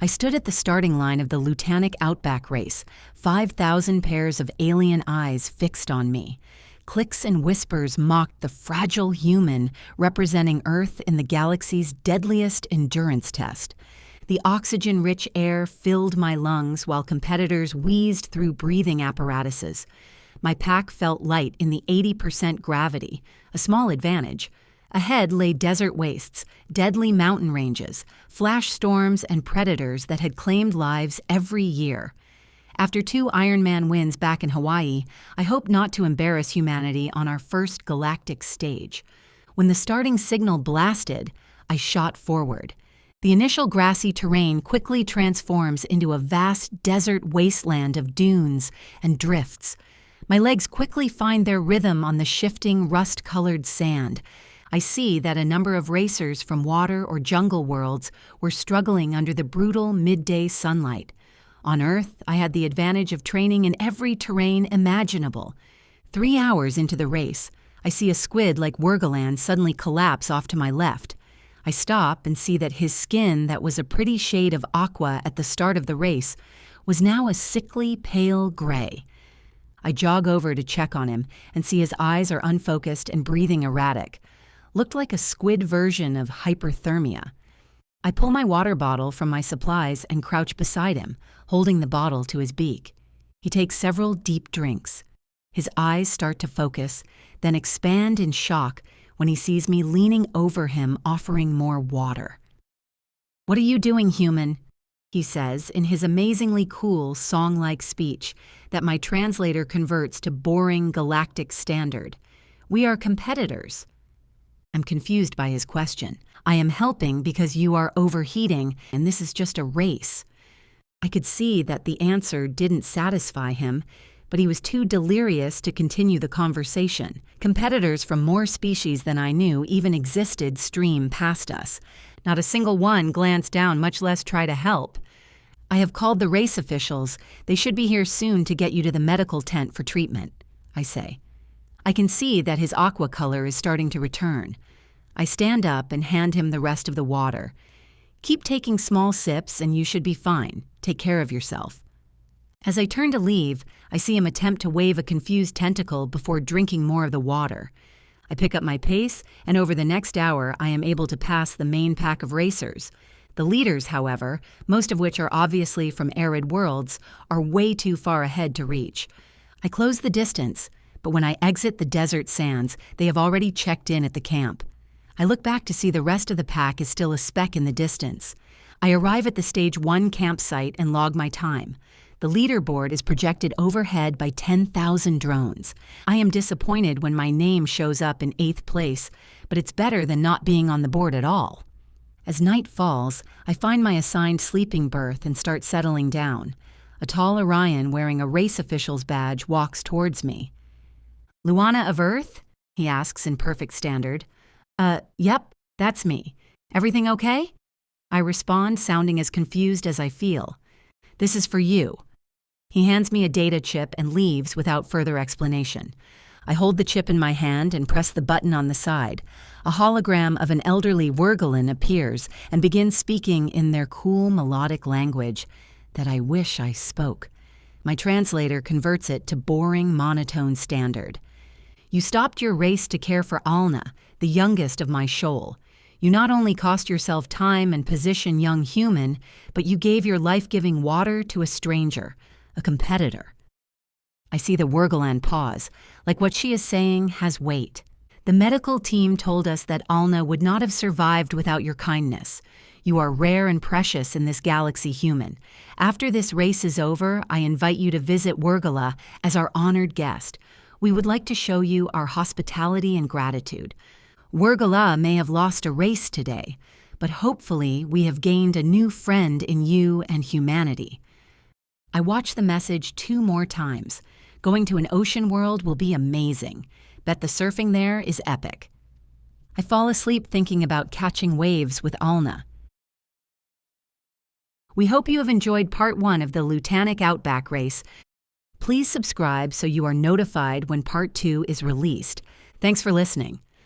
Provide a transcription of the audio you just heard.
I stood at the starting line of the Lutanic Outback Race, 5,000 pairs of alien eyes fixed on me. Clicks and whispers mocked the fragile human representing Earth in the galaxy's deadliest endurance test. The oxygen-rich air filled my lungs while competitors wheezed through breathing apparatuses. My pack felt light in the 80% gravity, a small advantage. Ahead lay desert wastes, deadly mountain ranges, flash storms, and predators that had claimed lives every year. After 2 Ironman wins back in Hawaii, I hoped not to embarrass humanity on our first galactic stage. When the starting signal blasted, I shot forward. The initial grassy terrain quickly transforms into a vast desert wasteland of dunes and drifts. My legs quickly find their rhythm on the shifting, rust-colored sand. I see that a number of racers from water or jungle worlds were struggling under the brutal midday sunlight. On Earth, I had the advantage of training in every terrain imaginable. 3 hours into the race, I see a squid like Wurgalan suddenly collapse off to my left. I stop and see that his skin that was a pretty shade of aqua at the start of the race was now a sickly pale gray. I jog over to check on him and see his eyes are unfocused and breathing erratic. Looked like a squid version of hyperthermia. I pull my water bottle from my supplies and crouch beside him, holding the bottle to his beak. He takes several deep drinks. His eyes start to focus, then expand in shock when he sees me leaning over him offering more water. "What are you doing, human?" he says in his amazingly cool, song-like speech that my translator converts to boring galactic standard. "We are competitors." I'm confused by his question. "I am helping because you are overheating, and this is just a race." I could see that the answer didn't satisfy him, but he was too delirious to continue the conversation. Competitors from more species than I knew even existed stream past us. Not a single one glanced down, much less try to help. "I have called the race officials. They should be here soon to get you to the medical tent for treatment," I say. I can see that his aqua color is starting to return. I stand up and hand him the rest of the water. "Keep taking small sips and you should be fine. Take care of yourself." As I turn to leave, I see him attempt to wave a confused tentacle before drinking more of the water. I pick up my pace, and over the next hour I am able to pass the main pack of racers. The leaders, however, most of which are obviously from arid worlds, are way too far ahead to reach. I close the distance, but when I exit the desert sands, they have already checked in at the camp. I look back to see the rest of the pack is still a speck in the distance. I arrive at the Stage 1 campsite and log my time. The leaderboard is projected overhead by 10,000 drones. I am disappointed when my name shows up in 8th place, but it's better than not being on the board at all. As night falls, I find my assigned sleeping berth and start settling down. A tall Orion wearing a race official's badge walks towards me. "Luana of Earth?" he asks in perfect standard. Yep, that's me. Everything okay?" I respond, sounding as confused as I feel. "This is for you." He hands me a data chip and leaves without further explanation. I hold the chip in my hand and press the button on the side. A hologram of an elderly Wurgalan appears and begins speaking in their cool melodic language that I wish I spoke. My translator converts it to boring monotone standard. "You stopped your race to care for Alna, the youngest of my shoal. You not only cost yourself time and position, young human, but you gave your life-giving water to a stranger, a competitor." I see the Wurgalan pause, like what she is saying has weight. "The medical team told us that Alna would not have survived without your kindness. You are rare and precious in this galaxy, human. After this race is over, I invite you to visit Wurgala as our honored guest. We would like to show you our hospitality and gratitude. Wurgala may have lost a race today, but hopefully we have gained a new friend in you and humanity." I watch the message 2 more times. Going to an ocean world will be amazing. Bet the surfing there is epic. I fall asleep thinking about catching waves with Alna. We hope you have enjoyed Part 1 of the Lutanic Outback Race. Please subscribe so you are notified when Part 2 is released. Thanks for listening.